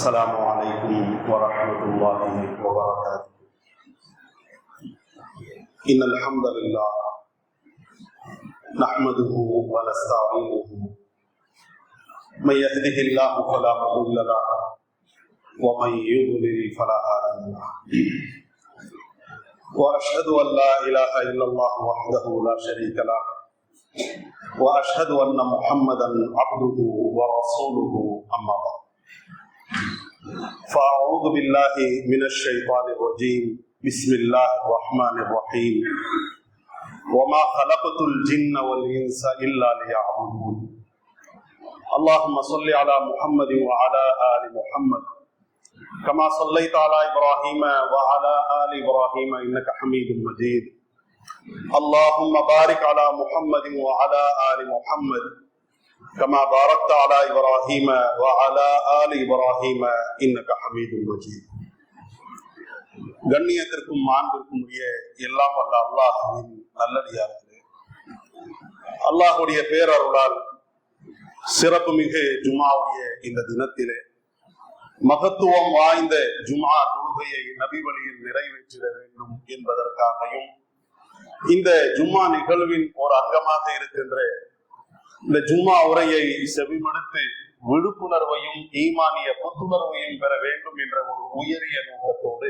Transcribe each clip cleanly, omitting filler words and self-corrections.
السلام عليكم ورحمة الله وبركاته. إن الحمد لله نحمده ونستعينه من يهده الله فلا مضل له ومن يضلل فلا هادي له وأشهد أن لا إله إلا الله وحده لا شريك له وأشهد أن محمدا عبده ورسوله أما بعد فأعوذ بالله من الشيطان الرجيم بسم الله الرحمن الرحيم وما خلقت الجن والإنس إلا ليعبدون اللهم صل على محمد وعلى آل محمد كما صليت على إبراهيم وعلى آل إبراهيم إنك حميد مجيد اللهم بارك على محمد وعلى آل محمد كما باركت على إبراهيم وعلى آل إبراهيم إنك حميد مجيد. கண்ணியத்திற்கும் மாண்பிற்கும் உரிய எல்லாம் வல்ல அல்லாஹ்வின் நல்லடியார்களே, அல்லாஹ்வுடைய பேரருளால் சிறப்புமிகு ஜும்ஆவுடைய இந்த தினத்திலே மகத்துவம் வாய்ந்த ஜும்ஆ தொழுகையை நபி வழியில் நிறைவேற்றிட வேண்டும் என்பதற்காகவும் இந்த ஜும்ஆ நிகழ்வின் ஒரு அங்கமாக இருக்கின்ற இந்த ஜும்ஆ உரையை செவிமடுத்து விழிப்புணர்வையும் ஈமானிய புத்துணர்வையும் பெற வேண்டும் என்ற ஒரு உயரிய நோக்கத்தோடு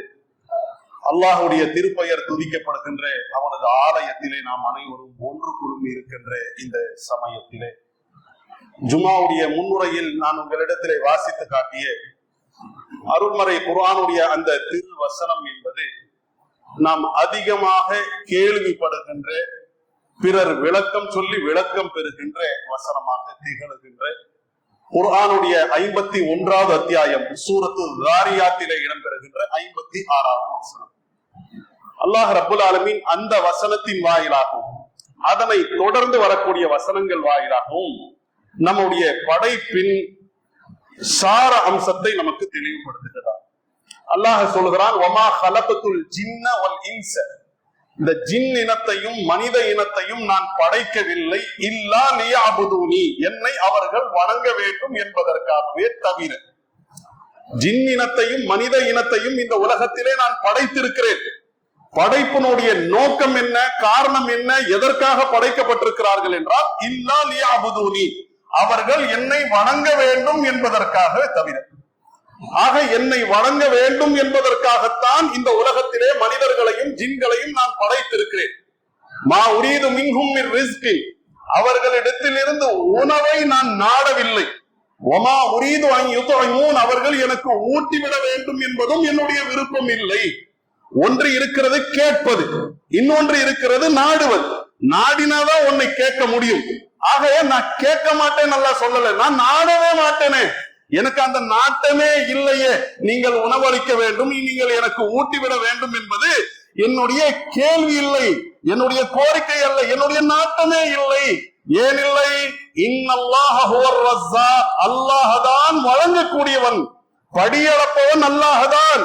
அல்லாஹ்வுடைய திருப்பெயர் துதிக்கப்படுகின்ற அவனது ஆலயத்திலே நாம் அனைவரும் ஒன்று குழுமி இருக்கின்ற இந்த சமயத்திலே ஜும்ஆவுடைய முன்னுரையில் நான் உங்களிடத்திலே வாசித்து காட்டிய அருள்மறை குர்ஆனுடைய அந்த திருவசனம் என்பது நாம் அதிகமாக கேள்விப்படுகின்ற, பிறர் விளக்கம் சொல்லி விளக்கம் பெறுகின்ற வசனமாக திகழ்கின்ற குர்ஆனுடைய 51வது அத்தியாயம் சூரத்து தாரியாத்திலே இடம்பெறுகின்ற 56வது வசனம். அல்லாஹ் ரப்புல் ஆலமீன் அந்த வசனத்தின் வாயிலாகவும் அதனை தொடர்ந்து வரக்கூடிய வசனங்கள் வாயிலாகவும் நம்முடைய படைப்பின் சார அம்சத்தை நமக்கு தெளிவுபடுத்துகிறார். அல்லாஹ் சொல்கிறான், வமா ஹலகத்துல் ஜின்ன வல் இன்ஸ, இந்த ஜின் இனத்தையும் மனித இனத்தையும் நான் படைக்கவில்லை இல்லா லியஅபுதூனி, என்னை அவர்கள் வணங்க வேண்டும் என்பதற்காகவே தவிர. ஜின் இனத்தையும் மனித இனத்தையும் இந்த உலகத்திலே நான் படைத்திருக்கிறேன். படைப்பினுடைய நோக்கம் என்ன, காரணம் என்ன, எதற்காக படைக்கப்பட்டிருக்கிறார்கள் என்றால் இல்லா லியஅபுதூனி, அவர்கள் என்னை வணங்க வேண்டும் என்பதற்காக தவிர. ஆக என்னை வணங்க வேண்டும் என்பதற்காகத்தான் இந்த உலகத்திலே மனிதர்களையும் ஜின்களையும் நான் படைத்திருக்கிறேன். மா உரீது மின்ஹும் மின் ரிஸ்கி, அவர்களிடத்திலிருந்து உணவை நான் நாடவில்லை. ஒமா உரீது அன் யுத்இமூன், அவர்கள் எனக்கு ஊட்டிவிட வேண்டும் என்பதும் என்னுடைய விருப்பம் இல்லை. ஒன்று இருக்கிறது கேட்பது, இன்னொன்று இருக்கிறது நாடுவது. நாடினாதான் உன்னை கேட்க முடியும். ஆகவே நான் கேட்க மாட்டேன் நல்லா சொல்லல, நான் நாடவே மாட்டேனே, எனக்கு அந்த நாட்டமே இல்லையே. நீங்கள் உணவளிக்க வேண்டும், நீங்கள் எனக்கு ஊட்டிவிட வேண்டும் என்பது என்னுடைய கேள்வி இல்லை, என்னுடைய கோரிக்கை அல்ல, என்னுடைய நாட்டமே இல்லை. ஏன் இல்லை? இன்னல்லாஹ ஹுவர் ரஸ்ஸாக், அல்லாஹ்தான் வழங்கக்கூடியவன், படியளப்பவன் அல்லாஹ்தான்.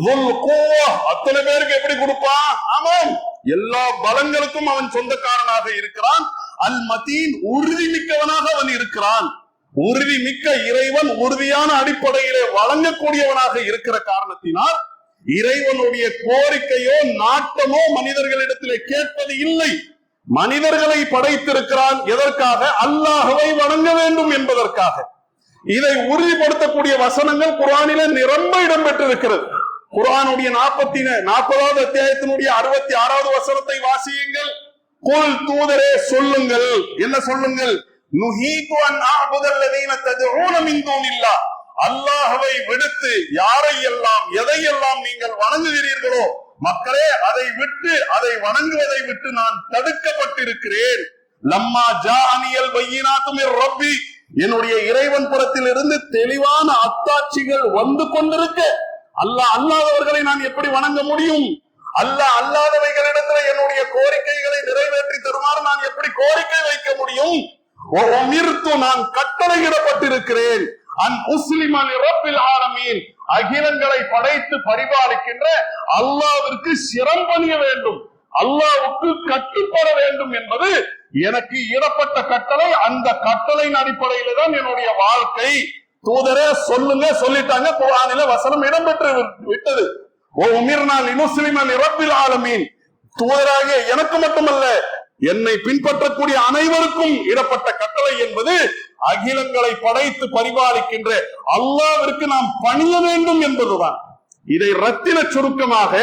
ذுல் குவ்வா, அத்தனை பேருக்கு எப்படி கொடுப்பான்? ஆமாம், எல்லா பலங்களுக்கும் அவன் சொந்தக்காரனாக இருக்கிறான். அல் மதீன், உறுதி மிக்கவனாக அவன் இருக்கிறான். உறுதி மிக்க இறைவன் உறுதியான அடிப்படையிலே வழங்கக்கூடியவனாக இருக்கிற காரணத்தினால் இறைவனுடைய கோரிக்கையோ நாட்டமோ மனிதர்களிடத்திலே கேட்பது இல்லை. மனிதர்களை படைத்திருக்கிறான் எதற்காக? அல்லாஹ்வை வணங்க வேண்டும் என்பதற்காக. இதை உறுதிப்படுத்தக்கூடிய வசனங்கள் குர்ஆனிலே நிரம்ப இடம்பெற்றிருக்கிறது. குர்ஆனுடைய 40வது அத்தியாயத்தினுடைய 66வது வசனத்தை வாசியுங்கள். குல், தூதரே சொல்லுங்கள். என்ன சொல்லுங்கள்? நுஹீது அன் அஅ்புதல்லதீன ததுஊன மின் தூனில்லாஹ், அல்லாஹ்வை விடுத்து யாரையெல்லாம் எதையெல்லாம் நீங்கள் வணங்குகிறீர்களோ மக்களே, அதை விட்டு, அதை வணங்குவதை விட்டு நான் தடுக்கப்பட்டிருக்கிறேன். லம்மா ஜாஅனியல் பையினாத்து மிர் ரப்பி, என்னுடைய இறைவன் புறத்தில் இருந்து தெளிவான அத்தாட்சிகள் வந்து கொண்டிருக்க அல்லாஹ் அல்லாதவர்களை நான் எப்படி வணங்க முடியும்? அல்லாஹ் அல்லாதவைகளிடத்தில் என்னுடைய கோரிக்கைகளை நிறைவேற்றி தருமாறு நான் எப்படி கோரிக்கை வைக்க முடியும்? நான் கட்டளையிடப்பட்டிருக்கிறேன். அன் உஸ்லிம லிரப்பில் ஆலமீன், அகிலங்களை படைத்து பரிபாலிக்கின்ற அல்லாஹ்விற்கு சிரம் பணிய வேண்டும், அல்லாஹ்வுக்கு கட்டுப்பட வேண்டும் என்பது எனக்கு இடப்பட்ட கட்டளை. அந்த கட்டளையின் அடிப்படையில தான் என்னுடைய வாழ்க்கை. தூதரே சொல்லுங்க, சொல்லிட்டாங்க. குர்ஆனில வசனம் இடம்பெற்று விட்டது. ஓ உமிர்னா லினுஸ்லிம லிரப்பில் ஆலமீன், தூதராகிய எனக்கு மட்டுமல்ல என்னை பின்பற்றக்கூடிய அனைவருக்கும் இடப்பட்ட கட்டளை என்பது அகிலங்களை படைத்து பரிபாலிக்கின்ற அல்லாஹ்விற்கு நாம் பணிய வேண்டும் என்பதுதான். இதை ரத்தின சுருக்கமாக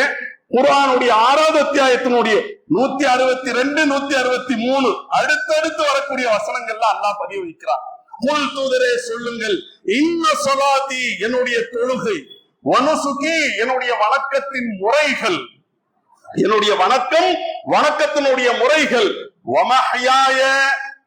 குர்ஆனுடைய 6வது அத்தியாயத்தினுடைய 162, 163 அடுத்தடுத்து வரக்கூடிய வசனங்கள்ல அல்லாஹ் பதிவு வைக்கிறார். குல் தூதரே சொல்லுங்கள், இன்ன ஸலாத்தி என்னுடைய தொழுகை, வனுசுகி என்னுடைய வணக்கத்தின் முறைகள், என்னுடைய வணக்கம் வணக்கத்தினுடைய முறைகள், வமஹ்யாய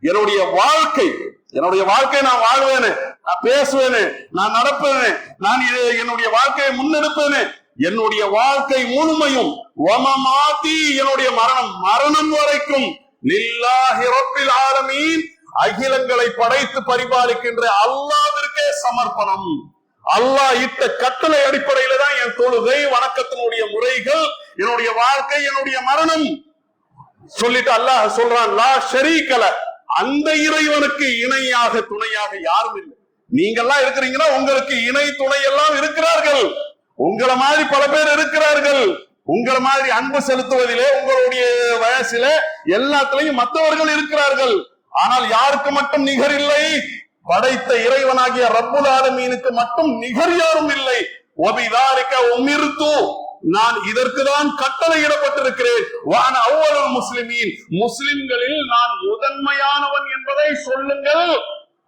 என்னுடைய வாழ்க்கை, என்னுடைய வாழ்க்கை நான் வாழ்வேனே, நான் பேசுவேனே, நான் நடப்பேனே, நான் என்னுடைய வாழ்க்கையை முன்னெடுப்பேனே, என்னுடைய வாழ்க்கை முழுமையும், வமமாதி என்னுடைய மரணம் வரைக்கும், லில்லாஹி ரப்பில் ஆலமீன் அகிலங்களை படைத்து பரிபாலிக்கின்ற அல்லாஹ்விற்கே சமர்ப்பணம். அல்லாஹ் இட்ட கட்டளை அடிப்படையில தான் என் தொழுகை, வணக்கத்தினுடைய முறைகள், என்னுடைய வாழ்க்கை, என்னுடைய மரணம். சொல்லிட்டு அல்லாஹ் சொல்றான், லா ஷரீகல, அந்த இறைவனுக்கு இணையாக துணையாக யாரும் இல்லை. நீங்கெல்லாம் இருக்கிறீங்கன்னா உங்களுக்கு இணை துணை எல்லாம் இருக்கிறார்கள். உங்களை மாதிரி பல பேர் இருக்கிறார்கள். உங்களை மாதிரி அன்பு செலுத்துவதிலே, உங்களுடைய வயசுல எல்லாத்திலையும் மற்றவர்கள் இருக்கிறார்கள். ஆனால் யாருக்கு மட்டும் நிகர் இல்லை? படைத்த இறைவனாகிய ரப்புல் ஆலமீனுக்கு மட்டும் நிகர் யாரும் இல்லை. வபிதாலிக உமிர்து, நான் இதற்குதான் கட்டளையிடப்பட்டிருக்கிறேன். வான அவ்வளவு முஸ்லிமீன், முஸ்லிம்களில் நான் முதன்மையானவன் என்பதை சொல்லுங்கள்.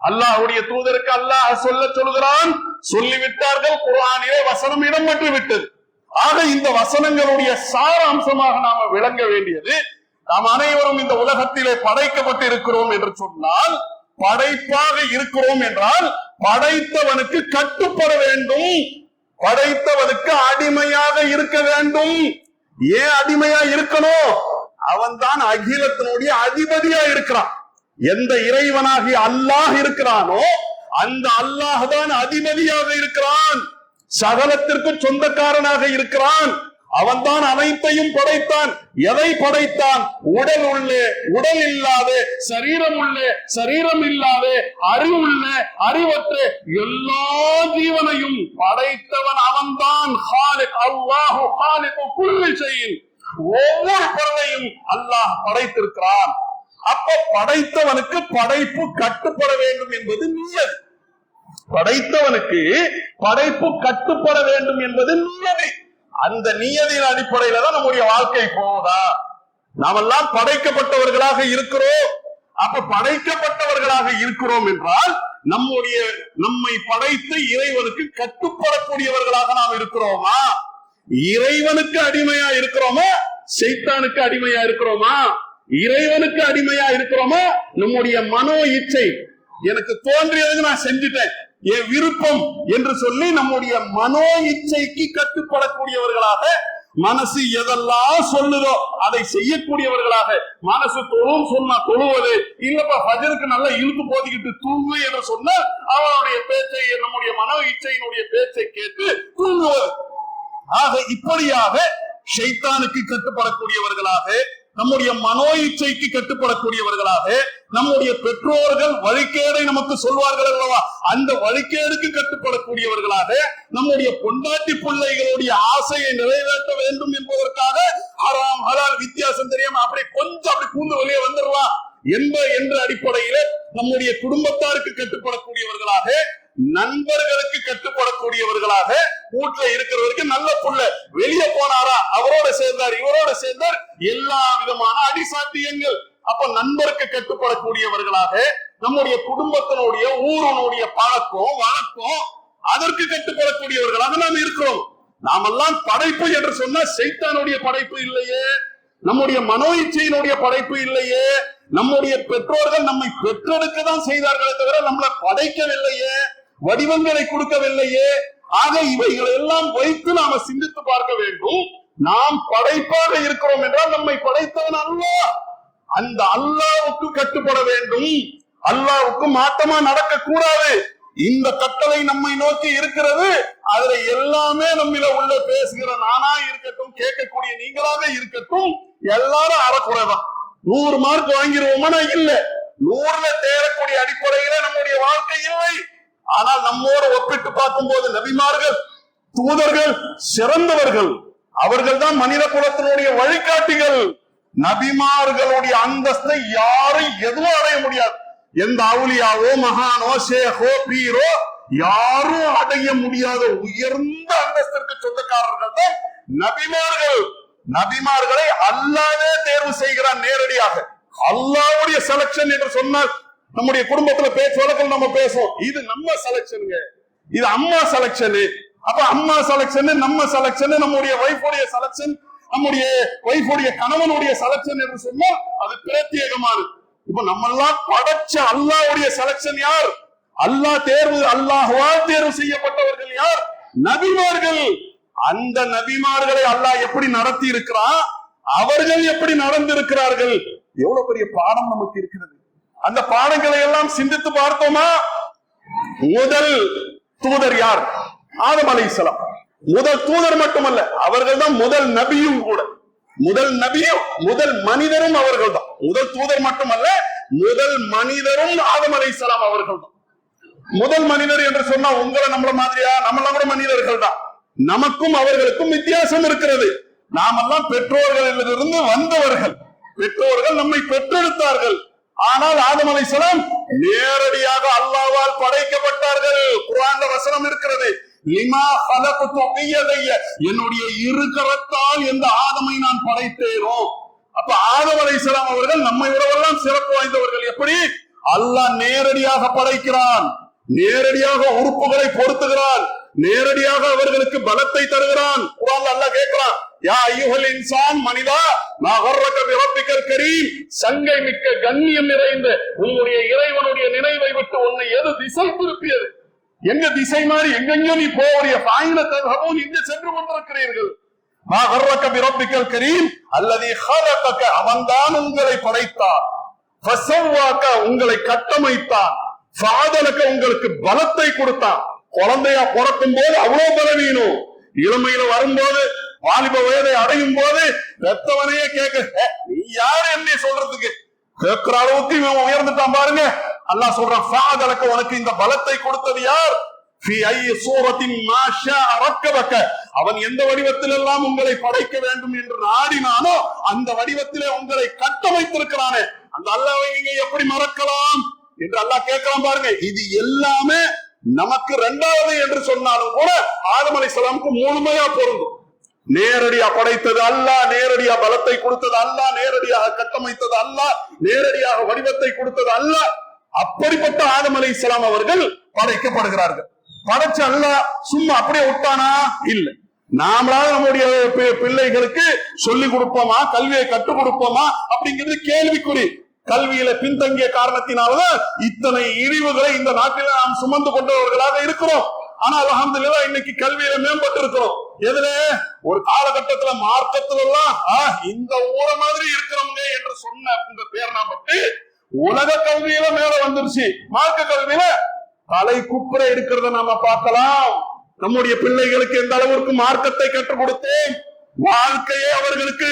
அல்லாஹ்வுடைய தூதருக்கு அல்லாஹ் சொல்லுகிறான், சொல்லிவிட்டார்கள். குர்ஆனிலே வசனம் இடம்பெற்று விட்டது. ஆக இந்த வசனங்களுடைய சார அம்சமாக நாம விளங்க வேண்டியது, நாம் அனைவரும் இந்த உலகத்திலே படைக்கப்பட்டு இருக்கிறோம் என்று சொன்னால், படைப்பாக இருக்கிறோம் என்றால் படைத்தவனுக்கு கட்டுப்பட வேண்டும், படைத்தவனுக்கு அடிமையாக இருக்க வேண்டும். ஏன் அடிமையா இருக்கணும்? அவன் தான் அகிலத்தினுடைய அதிபதியா இருக்கிறான். எந்த இறைவனாகி அல்லாஹ் இருக்கிறானோ அந்த அல்லாஹ் தான் அதிபதியாக இருக்கிறான், சகலத்திற்கு சொந்தக்காரனாக இருக்கிறான். அவன் தான் அனைத்தையும் படைத்தான். எதை படைத்தான்? உடல் உள்ள, உடல் இல்லாத, சரீரம் உள்ள, சரீரம் இல்லாத, அறிவுள்ள, அறிவற்ற எல்லா ஜீவனையும் படைத்தவன் அவன்தான். ஹாலிக், அல்லாஹு ஹாலிகு குல்லி ஷைஇன், ஒவ்வொரு பொருளையும் அல்லாஹ் படைத்திருக்கிறான். அப்ப படைத்தவனுக்கு படைப்பு கட்டுப்பட வேண்டும் என்பது நியதி. படைத்தவனுக்கு படைப்பு கட்டுப்பட வேண்டும் என்பது நியதி. அந்த நியதியின் அடிப்படையில தான் நம்முடைய வாழ்க்கை போகுதா? நாமெல்லாம் படைக்கப்பட்டவர்களாக இருக்கிறோம். அப்ப படைக்கப்பட்டவர்களாக இருக்கிறோம் என்றால் நம்மை படைத்து இறைவனுக்கு கட்டுப்படக்கூடியவர்களாக நாம் இருக்கிறோமா? இறைவனுக்கு அடிமையா இருக்கிறோமா? சைத்தானுக்கு அடிமையா இருக்கிறோமா? இறைவனுக்கு அடிமையா இருக்கிறோமா? நம்முடைய மனோ இச்சை, எனக்கு தோன்றியதுக்கு நான் செஞ்சுட்டேன், என் விருப்பம் என்று சொல்லி நம்முடைய மனோ இச்சைக்கு கட்டுப்படக்கூடியவர்களாக, மனசு எதெல்லாம் சொல்லுதோ அதை செய்யக்கூடியவர்களாக, மனசு தொழும் சொன்னா தொழுவது, இல்லப்பா ஃபஜருக்கு நல்லா இழுத்து போதிக்கிட்டு தூங்கு என்று சொன்னால் அவனுடைய பேச்சை, நம்முடைய மனோ இச்சையினுடைய பேச்சை கேட்டு தூங்குவது. ஆக இப்படியாக ஷைத்தானுக்கு கட்டுப்படக்கூடியவர்களாக, நம்முடைய மனோ இச்சைக்கு கட்டுப்படக்கூடியவர்களாக, நம்முடைய பெற்றோர்கள் வழிகேடை நமக்கு சொல்வார்கள் அல்லவா, அந்த வழிகேடுக்கு கட்டுப்படக்கூடியவர்களாக, நம்முடைய பொண்டாட்டி பிள்ளைகளுடைய ஆசையை நிறைவேற்ற வேண்டும் என்பதற்காக ஹராம் ஹலால் வித்தியாசம் தெரியாம அப்படி கொஞ்சம் அப்படி பூந்து வெளியே வந்துடலாம் என்ற அடிப்படையில நம்முடைய குடும்பத்தாருக்கு கட்டுப்படக்கூடியவர்களாக, நண்பர்களுக்கு கட்டுப்படக்கூடியவர்களாக, வீட்டுல இருக்கிறவருக்கு நல்ல புள்ள, வெளியே போனாரா அவரோட சேர்ந்தார், இவரோட சேர்ந்தார், எல்லா விதமான அடிசாத்தியங்கள். அப்ப நண்பருக்கு கட்டுப்படக்கூடியவர்களாக, நம்முடைய குடும்பத்தினுடைய ஊருடைய பழக்கம் வழக்கம் அதற்கு கட்டுப்படக்கூடியவர்களாக நாம் இருக்கிறோம். நாமெல்லாம் படைப்பு என்று சொன்னா சைத்தானுடைய படைப்பு இல்லையே, நம்முடைய மனோ இச்சையினுடைய படைப்பு இல்லையே, நம்முடைய பெற்றோர்கள் நம்மை பெற்றெடுக்க தான் செய்தார்களே தவிர நம்மளை படைக்கவில்லையே, வடிவங்களை கொடுக்கவில்லையே. ஆக இவைகளை எல்லாம் வைத்து நாம சிந்தித்து பார்க்க வேண்டும். நாம் படைப்பாக இருக்கிறோம் என்றால் நம்மை படைத்தவன் அல்லாஹ், அந்த அல்லாஹ்வுக்கு கட்டுப்பட வேண்டும், அல்லாஹ்வுக்கு மாற்றமா நடக்க கூடாது. இந்த கட்டளை நம்மை நோக்கி இருக்கிறது. அதுல எல்லாமே நம்மில உள்ள பேசுகிற நானா இருக்கட்டும், கேட்கக்கூடிய நீங்களாக இருக்கட்டும், எல்லாரும் அறக்குறைதான். 100 மார்க் வாங்கிடுவோமா? இல்ல. 100ல தேரக்கூடிய அடிப்படையில நம்முடைய வாழ்க்கை இல்லை. ஆனால் நம்மோடு ஒப்பிட்டு பார்க்கும் போது நபிமார்கள் தூதர்கள் சிறந்தவர்கள். அவர்கள் தான் மனித குலத்தினுடைய வழிகாட்டிகள். நபிமார்களுடைய அந்தஸ்தை யாரும் எதுவும் அடைய முடியாது. எந்த அவுலியாவோ மகானோ ஷேகோ பீரோ யாரும் அடைய முடியாத உயர்ந்த அந்தஸ்திற்கு சொந்தக்காரர்கள் தான் நபிமார்கள். நபிமார்களை அல்லாஹ்வே தேர்வு செய்கிறான் நேரடியாக. அல்லாஹ்வுடைய செலக்ஷன் என்று சொன்னால் நம்முடைய குடும்பத்துல பேச்சு வழக்கில் நம்ம பேசுவோம், இது நம்ம செலக்ஷனுங்க, இது அம்மா செலக்ஷனு. அப்ப அம்மா செலக்ஷன், நம்ம செலக்ஷன், நம்முடைய வைஃபுடைய செலக்ஷன், நம்முடைய வைஃபுடைய கணவனுடைய செலக்ஷன் என்று சொன்னால் அது பிரத்யேகமானது. இப்ப நம்ம எல்லாம் படைச்ச அல்லாஹ்வுடைய செலக்ஷன் யார்? அல்லாஹ் தேர்வு, அல்லாஹ்வால் தேர்வு செய்யப்பட்டவர்கள் யார்? நபிமார்கள். அந்த நபிமார்களை அல்லாஹ் எப்படி நடத்தி இருக்கிறான், அவர்கள் எப்படி நடந்திருக்கிறார்கள், எவ்வளவு பெரிய பாடம் நமக்கு இருக்கிறது. அந்த பாடங்களை எல்லாம் சிந்தித்து பார்த்தோமா? முதல் தூதர் யார்? ஆதம் அலைஹிஸ்ஸலாம். முதல் தூதர் மட்டுமல்ல, அவர்கள் தான் முதல் நபியும் கூட. முதல் நபியும் முதல் மனிதரும் அவர்கள் தான். முதல் தூதர் மட்டுமல்ல, முதல் மனிதரும் ஆதம் அலைஹிஸ்ஸலாம் அவர்கள் தான். முதல் மனிதர் என்று சொன்னா உங்களை நம்மள மாதிரியா? நம்மளாம் கூட மனிதர்கள் தான். நமக்கும் அவர்களுக்கும் வித்தியாசம் இருக்கிறது. நாமெல்லாம் பெற்றோர்களிலிருந்து வந்தவர்கள். பெற்றோர்கள் நம்மை பெற்றெடுத்தார்கள். ஆனால் ஆதம் அலைஹிஸ்ஸலாம் நேரடியாக அல்லாஹ்வால் படைக்கப்பட்டார்கள். குர்ஆன்ல வசனம் இருக்கிறது, லிமா ஹலக்து பியதைய, என்னுடைய இரு கரத்தால் எந்த ஆதமை நான் படைத்தேனோ. அப்ப ஆதம் அலைஹிஸ்ஸலாம் அவர்கள் நம்மை விடவெல்லாம் சிறப்பு வாய்ந்தவர்கள். எப்படி? அல்லாஹ் நேரடியாக படைக்கிறான், நேரடியாக உறுப்புகளை பொருத்துகிறான், நேரடியாக அவர்களுக்கு பலத்தை தருகிறான். குர்ஆன்ல அல்லாஹ் கேட்கிறான், யா அய்யுஹல் இன்சான், மனிதா, மா கர்ரக பிரப்பிக்கல் கரீம், சங்கை மிக்க கண்ணியம் நிறைந்த உன்னுடைய இறைவனுடைய நினைவை விட்டு உன்னை எது திசை திருப்பியது? எங்க திசை மாறி எங்கெங்கோ நீ போறிய பாயினத்தகவும் இங்கு சென்று கொண்டிருக்கிறீர்கள். மா கர்ரக பிரப்பிக்கல் கரீம் அல்லதி ஹலகக, அவன்தான் உங்களை படைத்தான். ஃபஸவ்வாக, உங்களை கட்டமைத்தான். ஃபஅதலக, உங்களுக்கு பலத்தை கொடுத்தான். குழந்தையா பிறக்கும் போது அவ்வளவு பலவீனம், இளமையில வரும்போது வாலிப வயதை அடையும் போது பெத்தவனையே கேட்க, நீ யாரு என்ன சொல்றதுக்கு கேட்கிற அளவுக்கு இவன் உயர்ந்துட்டான் பாருங்க. அல்லாஹ் சொல்றான், ஃபஅதலக, உனக்கு இந்த பலத்தை கொடுத்தது யார்? ஃபீ ஐ சூரத்தின் மா ஷாஅ ரக்கபக, அவன் எந்த வடிவத்தில் எல்லாம் உங்களை படைக்க வேண்டும் என்று நாடினானோ அந்த வடிவத்திலே உங்களை கட்டமைத்திருக்கிறானே, அந்த அல்லாஹ்வை நீங்க எப்படி மறக்கலாம் என்று அல்லாஹ் கேட்கலாம் பாருங்க. இது எல்லாமே நமக்கு இரண்டாவது என்று சொன்னாலும் கூட ஆதம் அலைஹிஸ்ஸலாமுக்கு முழுமையா பொருந்தும். நேரடியா படைத்தது அல்லாஹ், நேரடியா பலத்தை கொடுத்தது அல்லாஹ், நேரடியாக கட்டமைத்தது அல்லாஹ், நேரடியாக வடிவத்தை கொடுத்தது அல்லாஹ். அப்படிப்பட்ட ஆதம் அலைஹிஸ்ஸலாம் அவர்கள் படைக்கப்படுகிறார்கள். படைச்ச அல்லாஹ் சும்மா அப்படியே விட்டானா? இல்ல. நாமளாவது நம்முடைய பிள்ளைகளுக்கு சொல்லிக் கொடுப்போமா, கல்வியை கற்றுக் கொடுப்போமா அப்படிங்கிறது கேள்விக்குறி. கல்வியில பின்தங்கிய காரணத்தினால்தான் இத்தனை இழிவுகளை இந்த நாட்டில நாம் சுமந்து கொண்டவர்களாக இருக்கிறோம். ஆனா அல்ஹம்துலில்லாஹ் இன்னைக்கு கல்வியில மேம்பட்டு இருக்கிறோம். எதுல? ஒரு காலகட்டத்துல மார்க்கத்துல எல்லாம் இந்த ஊர மாதிரி இருக்கிறவங்க என்று சொன்ன இந்த பேர் நாமட்டு உலக கல்வியில மேல வந்துருச்சு. மார்க்க கல்வியில தலை குப்புற இருக்கிறத நாம பார்க்கலாம். நம்முடைய பிள்ளைகளுக்கு எந்த அளவிற்கு மார்க்கத்தை கற்றுக் கொடுத்தேன், வாழ்க்கையை அவர்களுக்கு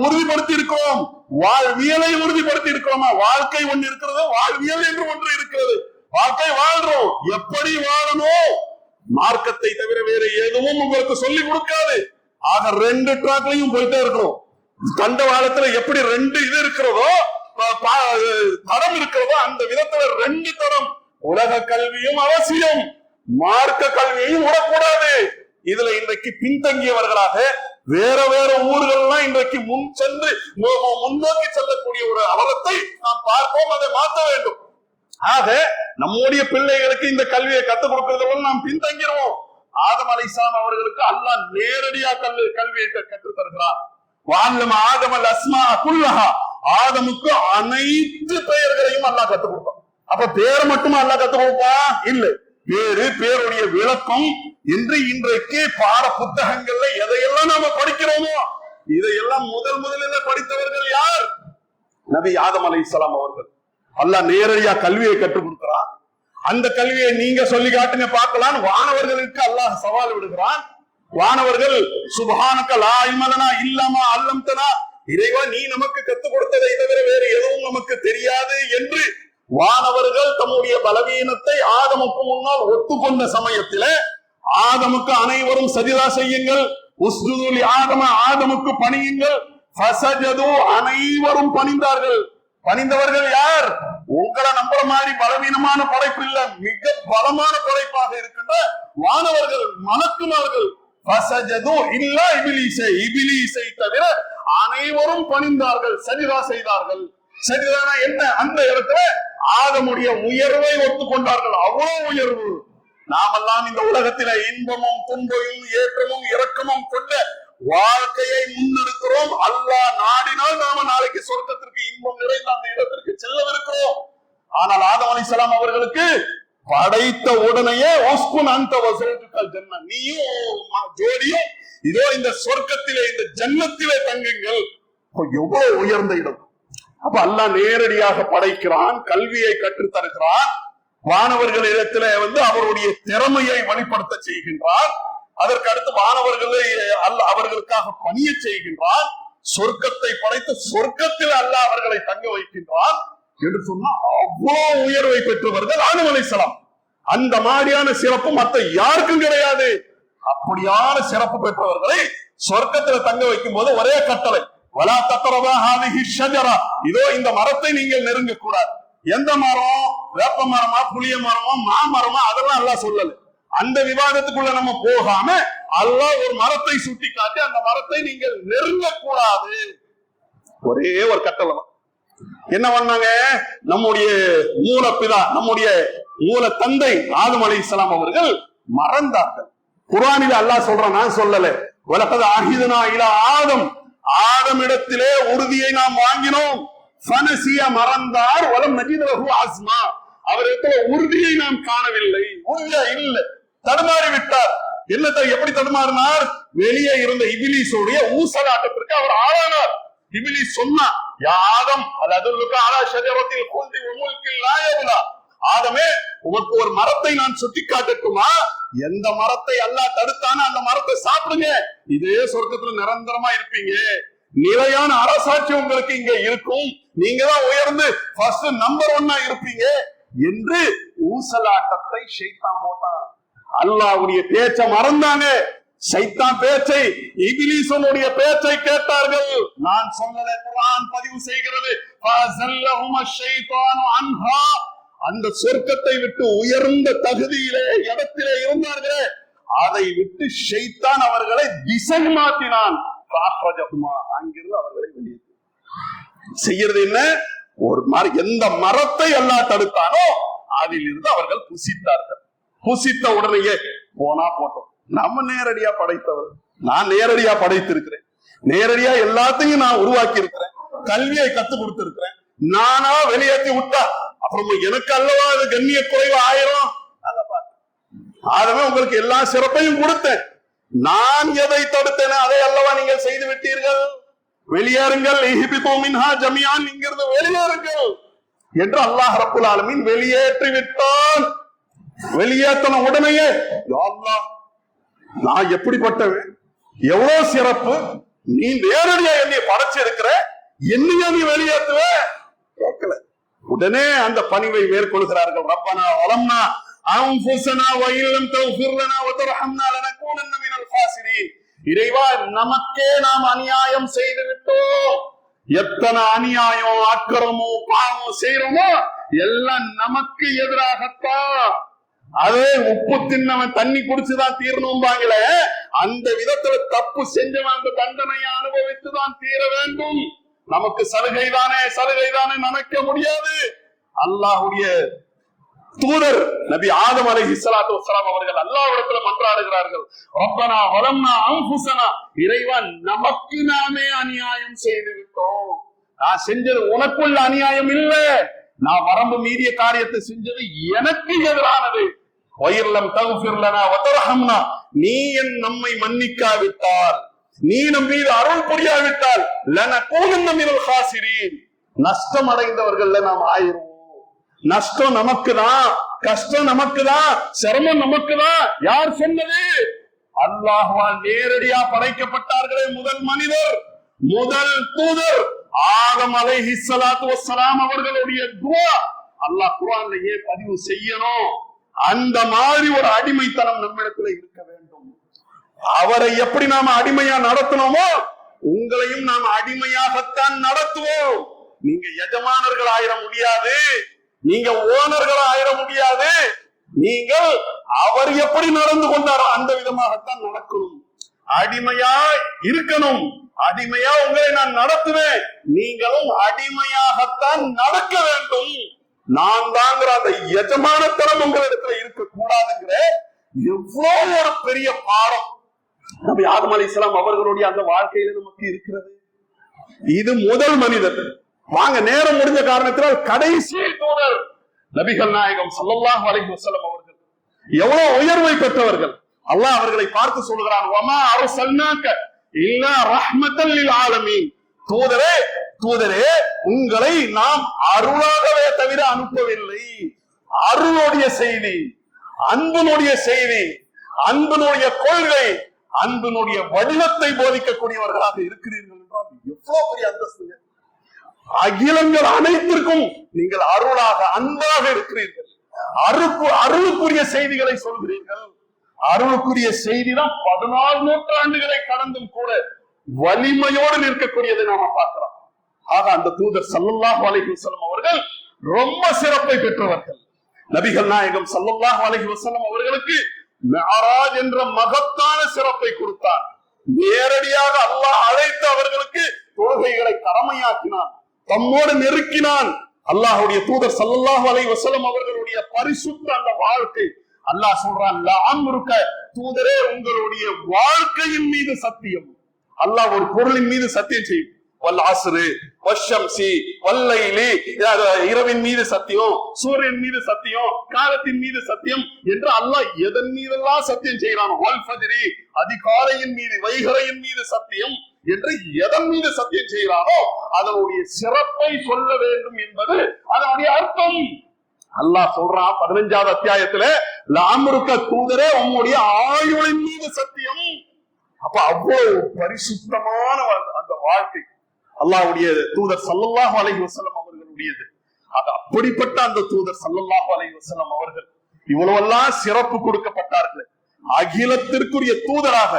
உறுதிப்படுத்தி இருக்கிறோம், வாழ்வியலை உறுதிப்படுத்தி இருக்கிறோமா? வாழ்க்கை ஒன்று இருக்கிறது, வாழ்வியல் என்று ஒன்று இருக்கிறது. வாழ்க்கை வாழ்றோம், எப்படி வாழணும் மார்க்கத்தை தவிர வேற எதுவும் உங்களுக்கு சொல்லி கொடுக்காது. ஆக ரெண்டு ட்ராக்லையும் போயிட்டே இருக்கணும். கண்ட காலத்துல எப்படி ரெண்டு இது இருக்கிறதோ, தரம் இருக்கிறதோ, அந்த விதத்துல ரெண்டு தரம். உலக கல்வியும் அவசியம், மார்க்க கல்வியையும் விடக்கூடாது. இதுல இன்றைக்கு பின்தங்கியவர்களாக வேற வேற ஊர்கள்லாம் இன்றைக்கு முன் சென்று முன்னோக்கி செல்லக்கூடிய ஒரு அவலத்தை நாம் பார்ப்போம். அதை மாற்ற வேண்டும். ஆக நம்முடைய பிள்ளைகளுக்கு இந்த கல்வியை கற்றுக் கொடுக்கிறதுல நாம் பின்தங்கிடுவோம். ஆதம் அலைஹிஸ்ஸலாம் அவர்களுக்கு அல்லாஹ் நேரடியா கல்வியை கற்றுத் தருகிறார். வஅல்லம ஆதமல் அஸ்மா குல்லஹா, ஆதமுக்கு அனைத்து பெயர்களையும் அல்லாஹ் கற்றுக் கொடுத்தான். அப்ப பேர் மட்டுமா அல்லாஹ் கற்றுக் கொடுப்பா? இல்லை, பேரு, பேருடைய விளக்கம் என்று இன்றைக்கு பாட புத்தகங்கள்ல எதையெல்லாம் நாம படிக்கிறோமோ இதையெல்லாம் முதலில் படித்தவர்கள் யார்? நபி ஆதம் அலைஹிஸ்ஸலாம் அவர்கள். அல்லாஹ் நேரடியா கல்வியை கற்றுக் கொடுக்கிறான். அந்த கல்வியை நீங்க சொல்லி காட்டுங்க பார்க்கலாம். வானவர்களுக்கு அல்லாஹ் சவால் விடுகிறான். வானவர்கள் சுப்ஹானக லா இல்ம லனா இல்லா மா அல்லம்தனா, இறைவா நீ நமக்கு கற்றுக் கொடுத்ததை தவிர வேறு எதுவும் நமக்கு தெரியாது என்று வானவர்கள் தம்முடைய பலவீனத்தை ஆதமுக்கு முன்னால் ஒத்துக்கொண்ட சமயத்திலே ஆதமுக்கு அனைவரும் சஜிதா செய்யுங்கள், உஸ்ஜுது ஆதம, ஆதமுக்கு பணியுங்கள். ஃபஸஜது, அனைவரும் பணிந்தார்கள். பணிந்தவர்கள் யார்? உங்களை நம்புற மாதிரி பலவீனமான படைப்பு இல்ல, மிக பலமான படைப்பாக இருக்கின்ற வானவர்கள், மலக்குமார்கள். ஃபஸஜது இல்லா இப்லீஸை, இப்லீஸை தவிர அனைவரும் பணிந்தார்கள், சஜிதா செய்தார்கள். சஜிதானா என்ன? அந்த இடத்துல ஆதமுடைய உயர்வை ஒத்துக்கொண்டார்கள். அவ்வளவு உயர்வு. நாமெல்லாம் இந்த உலகத்தில இன்பமும் துன்பமும் ஏற்றமும் இரக்கமும் கொண்ட வாழ்க்கையை முன்னெடுக்கிறோம். அல்லாஹ் நாடினால் நாம நாளைக்கு சொர்க்கத்திற்கு இன்பம் நிறைந்த அந்த இடத்திற்கு செல்லவிருக்கிறோம். ஆனால் ஆதம் அலைஹிஸ்ஸலாம் அவர்களுக்கு படைத்த உடனேயே நீயும் ஜோடியும் இதோ இந்த சொர்க்கத்திலே, இந்த ஜன்னத்திலே தங்குங்கள். எவ்வளவு உயர்ந்த இடம். அப்ப அல்லாஹ் நேரடியாக படைக்கிறான், கல்வியை கற்றுத் தருகிறான், வானவர்களிடத்திலே அவருடைய திறமையை வெளிப்படுத்த செய்கின்றான். அதற்கு அடுத்து வானவர்களை அவர்களுக்காக பணிய செய்கின்றான். சொர்க்கத்தை படைத்து சொர்க்கத்தில் அல்லாஹ் அவர்களை தங்க வைக்கின்றான் என்று சொன்னா அவ்வளவு உயர்வை பெற்றவர்கள் ஆதம் அலைஹிஸ்ஸலாம். அந்த மாதிரியான சிறப்பு மற்ற யாருக்கும் கிடையாது. அப்படியான சிறப்பு பெற்றவர்களை சொர்க்கத்துல தங்க வைக்கும் போது ஒரே கட்டளை, வலா தக்ரபா ஹாதிஹி ஷஜரா, இதோ இந்த மரத்தை நீங்கள் நெருங்க கூடாது. எந்த மரம்? வேப்ப மரமா, புளிய மரமா, மாமரமா, அதெல்லாம் அல்லாஹ் சொல்லல. அந்த விவாதத்துக்குள்ள நம்ம போகாம அல்லாஹ் ஒரு மரத்தை சுட்டி காட்டி அந்த மரத்தை நீங்கள் நெருங்க கூடாது. ஒரே ஒரு கட்டளை. என்ன பண்ணாங்க? நம்முடைய மூலப்பிதா, நம்முடைய மூல தந்தை ஆதம் அலைஹிஸ்ஸலாம் அவர்கள் மறந்தார்கள். குர்ஆனில் அல்லாஹ் சொல்றான், நான் சொல்லல. வலகத் அஹிதுனா இலா ஆதம், ஆதமிடத்திலே உறுதியை நாம் வாங்கினோம். ஃபனசிய, மறந்தார். வலம் நஜித் லஹு அஸ்மா, அவரிடத்துல உறுதியை நாம் காணவில்லை. உறுதியா இல்ல, தடுமாறி விட்டார். என்னத்தை எப்படி தடுமாறினார்? வெளியே இருந்த இபிலிஸுடைய ஊசலாட்டத்திற்கு அவர் ஆளானார். இபிலிஸ் சொன்னா, யா ஆதம் அல் அதுல்லுக அலா ஷஜரத்தில் குல்தி வ முல்கின் லா யப்லா, ஆதமே உங்களுக்கு ஒரு மரத்தை நான் சுட்டி காட்டட்டுமா? எந்த மரத்தை அல்லாஹ் தடுத்தானோ அந்த மரத்தை சாப்பிடுங்க, இதே சொர்க்கத்துல நிரந்தரமா இருப்பீங்க, நிலையான அரசாட்சி உங்களுக்கு இங்க இருக்கும், நீங்க தான் உயர்ந்து ஃபர்ஸ்ட் நம்பர் 1 இருப்பீங்க என்று ஊசலாட்டத்தை ஷைத்தான் போட்டான். அல்லாஹ்வுடைய பேச்சை மறந்தாங்க. ஷைத்தான் பேச்சை, இப்லீஸுடைய பேச்சை கேட்டார்கள். நான் சொன்னதை குர்ஆன் பதிவு செய்கிறது. ஃபஸல்லஹும ஷைத்தானு அன்ஹா, அந்த சொர்க்கத்தை விட்டு உயர்ந்த தகுதியிலே இடத்திலே இருந்தார்களே அதை விட்டு ஷைத்தான் அவர்களை திசை மாற்றினான். அங்கிருந்து அவர்களை வெளியே செய்யறது என்ன? ஒரு எந்த மரத்தை அல்லாஹ் தடுத்தானோ அதில் இருந்து அவர்கள் புசித்தார்கள். புசித்த உடனேயே போனா போட்டோம், நம்ம நேரடியா படைத்தவர், நான் நேரடியா படைத்திருக்கிறேன், நேரடியா எல்லாத்தையும் நான் உருவாக்கி இருக்கிறேன், கல்வியை கத்துக் கொடுத்திருக்கிறேன், நானா வெளியேற்றி விட்டா அப்புறம் எனக்கு அல்லவா அது கண்ணிய குறைவு ஆயிரும். ஆகவே உங்களுக்கு எல்லா சிறப்பையும் கொடுத்தேன், நான் எதை தடுத்தேனோ அதை அல்லவா நீங்கள் செய்து விட்டீர்கள். வெளியேறுங்கள், இஹ்பிது மின்ஹா ஜமீஅன், இங்கிருந்து வெளியேறுங்கள் என்று அல்லாஹ் ரப்புல் ஆலமீன் வெளியேற்றி விட்டான். வெளியேற்றின உடனேயே யா அல்லாஹ், நான் எப்படிப்பட்டவன், எவ்வளவு சிறப்பு, நீ நேரடியா என்னை படைச்சிருக்கிற, என்னையா நீ வெளியேற்றுவ? கேட்கல. உடனே அந்த பணிவை மேற்கொள்கிறார்கள். ரப்பனா வலம்னா அன்ஃபுஸனா வ இல்லம் தக்ஃபிர் லனா வ தர்ஹம்னா லனகூனன்ன மினல் ஃபாஸிரீன். இறைவா, நமக்கே நாம் அநியாயம் செய்து விட்டோம். எத்தனை அநியாயம், அக்கிரமம், பாவம் செய்யறோமோ எல்லாம் நமக்கு எதிராகத்தான். அதே உப்பு தின்னவன் தண்ணி குடிச்சுதான் தீரணும்பாங்களே, அந்த விதத்துல தப்பு செஞ்சவன் அந்த தண்டனையை அனுபவித்துதான் தீர வேண்டும். நமக்கு சலுகை தானே நினைக்க முடியாது. அல்லாஹ்வுடைய தூதர் நபி ஆதம் அலைஹிஸ்ஸலாத்து வஸ்ஸலாம் அவர்கள் அல்லாஹ்விடத்துல மன்றாடுகிறார்கள். ரப்பனா வலம்னா அன்ஃபுஸனா, இறைவா நமக்கு நாமே அநியாயம் செய்து விட்டோம். நான் செஞ்சது உனக்குள்ள அநியாயம் இல்ல, நான் வரம்பு மீறிய காரியத்தை செஞ்சது எனக்கு எதிரானது. வயிர்லம் தக்ஃபிர் லனா வ தர்ஹம்னா, நீ நம்மை மன்னிக்காவிட்டால், நீ நம் மீது அருள் புரியாவிட்டால் லனகூனன்ன மினல் ஹாஸிரீன், நஷ்டம் அடைந்தவர்கள்ல நாம் ஆயிருவோம். நஷ்டம் நமக்கு தான், கஷ்டம் நமக்கு தான், சிரமம் நமக்கு தான். யார் சொன்னது? அல்லாஹ்வால் நேரடியா படைக்கப்பட்டார்களே முதல் மனிதர், முதல் தூதர் ஆதம் அலைஹிஸ்ஸலாத்து வஸ்ஸலாம் அவர்களுடைய துஆ, அல்லாஹ் குர்ஆன்லயே பதிவு செய்யணும். அந்த மாதிரி ஒரு அடிமைத்தனம் நம்மிடத்துல இருக்க வேண்டும். அவரை எப்படி நாம அடிமையா நடத்தணுமோ உங்களையும் நாம் அடிமையாகத்தான் நடத்துவோம். நீங்க எஜமானர்கள் ஆயிட முடியாது, நீங்க ஓனர்கள் ஆயிட முடியாது. நீங்கள் அவர் எப்படி நடந்து கொண்டாரோ அந்த விதமாகத்தான் நடக்கணும். அடிமையா இருக்கணும். அடிமையா உங்களை நான் நடத்துவேன், நீங்களும் அடிமையாகத்தான் நடக்க வேண்டும். நான் தாங்கிற அந்த எஜமானத்தனம் உங்களிடத்துல இருக்க கூடாதுங்கிற எவ்வளவு ஒரு பெரிய பாடம் நபி ஆதம் அலைஹிஸ்ஸலாம் அவர்களுடைய அந்த வாழ்க்கையில நமக்கு இருக்கிறது. இது முதல் மனிதர். வாங்க, நேரம் முடிஞ்ச காரணத்தினால் கடைசி தூதர் நபிகள் நாயகம் ஸல்லல்லாஹு அலைஹி வஸல்லம் அவர்கள் எவ்வளவு உயர்வை பெற்றவர்கள். அல்லாஹ் அவர்களை பார்த்து சொல்கிறான், வமா அர்ஸல்னாக இல்லா ரஹ்மத்தல் லில் ஆலமீன். தூதரே, தூதரே, உங்களை நாம் அருளாகவே தவிர அனுப்பவில்லை. அருளுடைய செய்தி, அன்பினுடைய செய்தி, அன்பினுடைய கொள்கை, அன்பினுடைய வடிவத்தை போதிக்கக்கூடியவர்களாக இருக்கிறீர்கள் என்றால் எவ்வளவு பெரிய அந்தஸ்து. அகிலங்கள் அனைத்திற்கும் நீங்கள் அருளாக அன்பாக இருக்கிறீர்கள். அருளுக்குரிய செய்திகளை சொல்கிறீர்கள். அருளுக்குரிய செய்தி தான் 14 நூற்றாண்டுகளை கடந்தும் கூட வலிமையோடு நிற்கக்கூடியதை நாம பார்க்கிறோம். ஆக அந்த தூதர் ஸல்லல்லாஹு அலைஹி வஸல்லம் அவர்கள் ரொம்ப சிறப்பை பெற்றவர்கள். நபிகள் நாயகம் ஸல்லல்லாஹு அலைஹி வஸல்லம் அவர்களுக்கு மிஅராஜ் என்ற மகத்தான சிறப்பை கொடுத்தார். நேரடியாக அல்லாஹ் அழைத்து அவர்களுக்கு தொழுகைகளை கடமையாக்கினான், தம்மோடு நெருக்கினான். அல்லாஹ்வுடைய தூதர் ஸல்லல்லாஹு அலைஹி வஸல்லம் அவர்களுடைய பரிசுத்த அந்த வாழ்க்கை அல்லாஹ் சொல்றான், லஅம்ருக, தூதரே உங்களுடைய வாழ்க்கையின் மீது சத்தியம். அல்லாஹ் ஒரு பொருளின் மீது சத்தியம் செய்யும். வல் அஸ்ரு வஷ்ஷம்சி வல்லைலி, இரவின் மீது சத்தியம், சூரியன் மீது சத்தியம், காலத்தின் மீது சத்தியம் என்று அல்லாஹ் எதன் மீதெல்லாம் சத்தியம் செய்யறான். வல் ஃபஜ்ரி, அதிகாலையின் மீது, வைகரையின் மீது சத்தியம் என்று எதன் மீது சத்தியம் செய்யறானோ அதனுடைய சிறப்பை சொல்ல வேண்டும் என்பது அதனுடைய அர்த்தம். அல்லாஹ் சொல்றான் 15வது அத்தியாயத்துல, லஅம்ருக, தூதரே உம்முடைய ஆயுளின் மீது சத்தியம். அப்ப அவ்வளவு பரிசுத்தமான அந்த வாழ்க்கை அல்லாஹ்வுடைய தூதர் ஸல்லல்லாஹு அலைஹி வஸல்லம் அவர்களுடையது. அது அப்படிப்பட்ட அந்த தூதர் ஸல்லல்லாஹு அலைஹி வஸல்லம் அவர்கள் இவ்வளவெல்லாம் சிறப்பு கொடுக்கப்பட்டார்கள். அகிலத்திற்குரிய தூதராக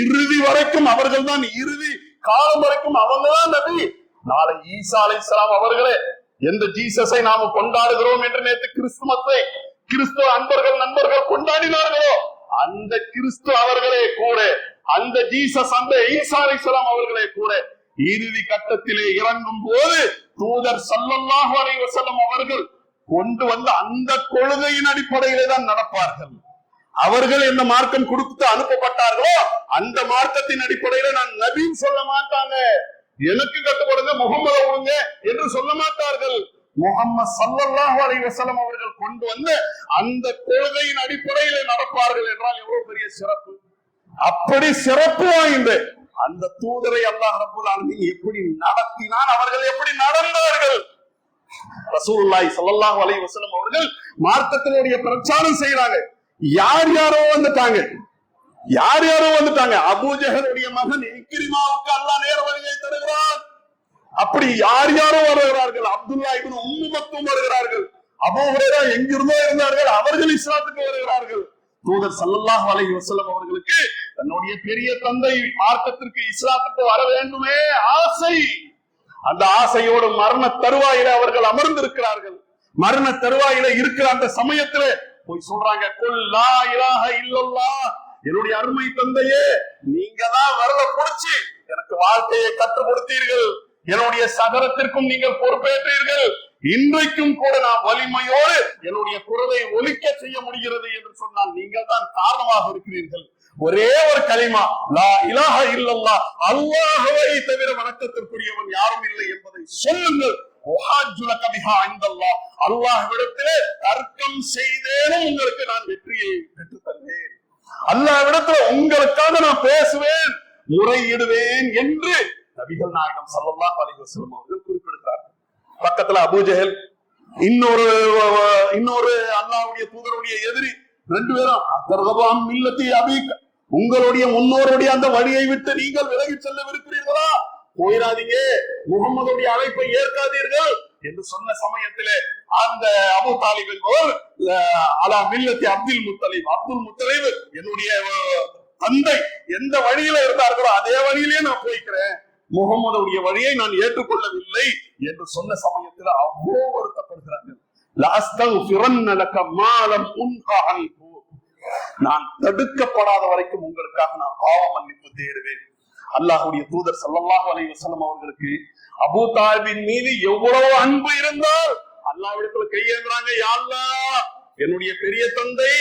இறுதி வரைக்கும் அவர்கள் தான், இறுதி காலம் வரைக்கும் அவங்க தான் நபி. நாளை ஈசா அலைஹிஸ்ஸலாம் அவர்களே, எந்த ஜீசஸை நாம கொண்டாடுகிறோம் என்று நேற்று கிறிஸ்துமஸை கிறிஸ்துவ அன்பர்கள் நண்பர்கள் கொண்டாடினார்களோ அந்த கிறிஸ்து அவர்களே கூட, அந்த ஜீசஸ், அந்த ஈசா அலைஹிஸ்ஸலாம் அவர்களே கூட இறுதி கட்டத்திலே இறங்கும் போது தூதர் ஸல்லல்லாஹு அலைஹி வஸல்லம் அவர்கள் கொண்டு வந்த அந்த கொள்கையின் அடிப்படையிலே தான் நடப்பார்கள். அவர்கள் என்ன மார்க்கம் கொடுத்து அனுப்பப்பட்டார்களோ அந்த மார்க்கத்தின் அடிப்படையில நான் நபின்னு சொல்ல மாட்டாங்க. எனக்கு கட்டுப்படுங்க, முகம்மது விடுங்க என்று சொல்ல மாட்டார்கள். முஹம்மது ஸல்லல்லாஹு அலைஹி வஸல்லம் அவர்கள் கொண்டு வந்து அந்த கொள்கையின் அடிப்படையில நடப்பார்கள் என்றால் எவ்வளவு பெரிய சிறப்பு. அப்படி சிறப்பு வாய்ந்த அந்த தூதரை அல்லாஹ் ரப்பல் ஆலமீன் எப்படி நடத்தினான், அவர்கள் எப்படி நடந்தார்கள். ரசூலுல்லாஹி ஸல்லல்லாஹு அலைஹி வஸல்லம் அவர்கள் மார்க்கத்தினுடைய பிரச்சாரம் செய்யறாங்க. யார் யாரோ வந்துட்டாங்க, யார் யாரோ வந்துட்டாங்க. அபூஜஹலுடைய மகன் இக்ரிமாவுக்கு அல்லாஹ் நேர வழியை தருகிறார். அப்படி யார் யாரோ வருகிறார்கள். அப்துல்லா இப்னு உம்மு மக்தூம் வருகிறார்கள். அபூ ஹுரைரா எங்கிருந்தோ இருந்தார்கள், அவர்கள் இஸ்லாத்துக்கு வருகிறார்கள். தூதர் ஸல்லல்லாஹு அலைஹி வஸல்லம் அவர்களுக்கு தன்னுடைய பெரிய தந்தை மார்க்கத்திற்கு இஸ்லாத்துக்கு வர வேண்டுமே ஆசை. அந்த ஆசையோடு மரண தருவாயில அவர்கள் அமர்ந்திருக்கிறார்கள். மரண தருவாயில இருக்கிற அந்த சமயத்துல போய் சொல்றாங்க, குல் லா இலாஹ இல்லல்லாஹ், என்னுடைய அருமை தந்தையே, நீங்க தான் வரல புடிச்சு எனக்கு வாழ்க்கையை கற்றுக் கொடுத்தீர்கள், என்னுடைய சகரத்திற்கும் நீங்கள் பொறுப்பேற்றீர்கள். இன்றைக்கும் கூட நான் வலிமையோடு என்னுடைய குரலை ஒலிக்க செய்ய முடிகிறது என்று சொன்னால் நீங்கள் தான் காரணமாக இருக்கிறீர்கள். ஒரே ஒரு கலிமா, லா இலாஹ இல்லல்லாஹ், அல்லாஹ்வை தவிர வணக்கத்திற்குரியவன் யாரும் இல்லை என்பதை சொல்லுங்கள். அல்லாஹ்விடத்திலே தர்க்கம் செய்தேனும் உங்களுக்கு நான் வெற்றியை பெற்று தருவேன். அல்லாஹ்விடத்துல உங்களுக்காக நான் பேசுவேன், முறையிடுவேன் என்று நபிகள் நாயகம் ஸல்லல்லாஹு அலைஹி வஸல்லம் அவர்கள் குறிப்பிடுகிறார். பக்கத்துல அபூஜஹல், இன்னொரு அல்லாஹ்வுடைய தூதருடைய எதிரி, ரெண்டு பேரும் அதர்கபாம் மில்லத்தி அபீக, உங்களுடைய முன்னோருடைய அந்த வழியை விட்டு நீங்கள் விலகி செல்லவிருக்கிறீர்களா, போயிடாதீங்க, முகம்மதுடைய அழைப்பை ஏற்காதீர்கள் என்று சொன்ன சமயத்திலே அந்த அபூ தாலிப் என்பவர் அலா மில்லத்தி அப்துல் முத்தலிப் என்னுடைய தந்தை எந்த வழியில இருந்தார்களோ அதே வழியிலேயே நான் போய்க்கிறேன், முகமதுடைய வழியை நான் ஏற்றுக்கொள்ளவில்லை என்று சொன்ன சமயத்தில் அவ்வளோ வருத்தப்படுகிறார்கள். நான் தடுக்கப்படாத வரைக்கும் உங்களுக்காக நான் பாவ மன்னிப்பு தேடுவேன். அல்லாஹ்வுடைய தூதர் ஸல்லல்லாஹு அலைஹி வஸல்லம் அவர்களுக்கு அபூ தாலிபின் மீது எவ்வளவு அன்பு இருந்தால் அல்லாஹ்விடத்துல கையேந்துறாங்க, யா அல்லாஹ் என்னுடைய பெரிய தந்தை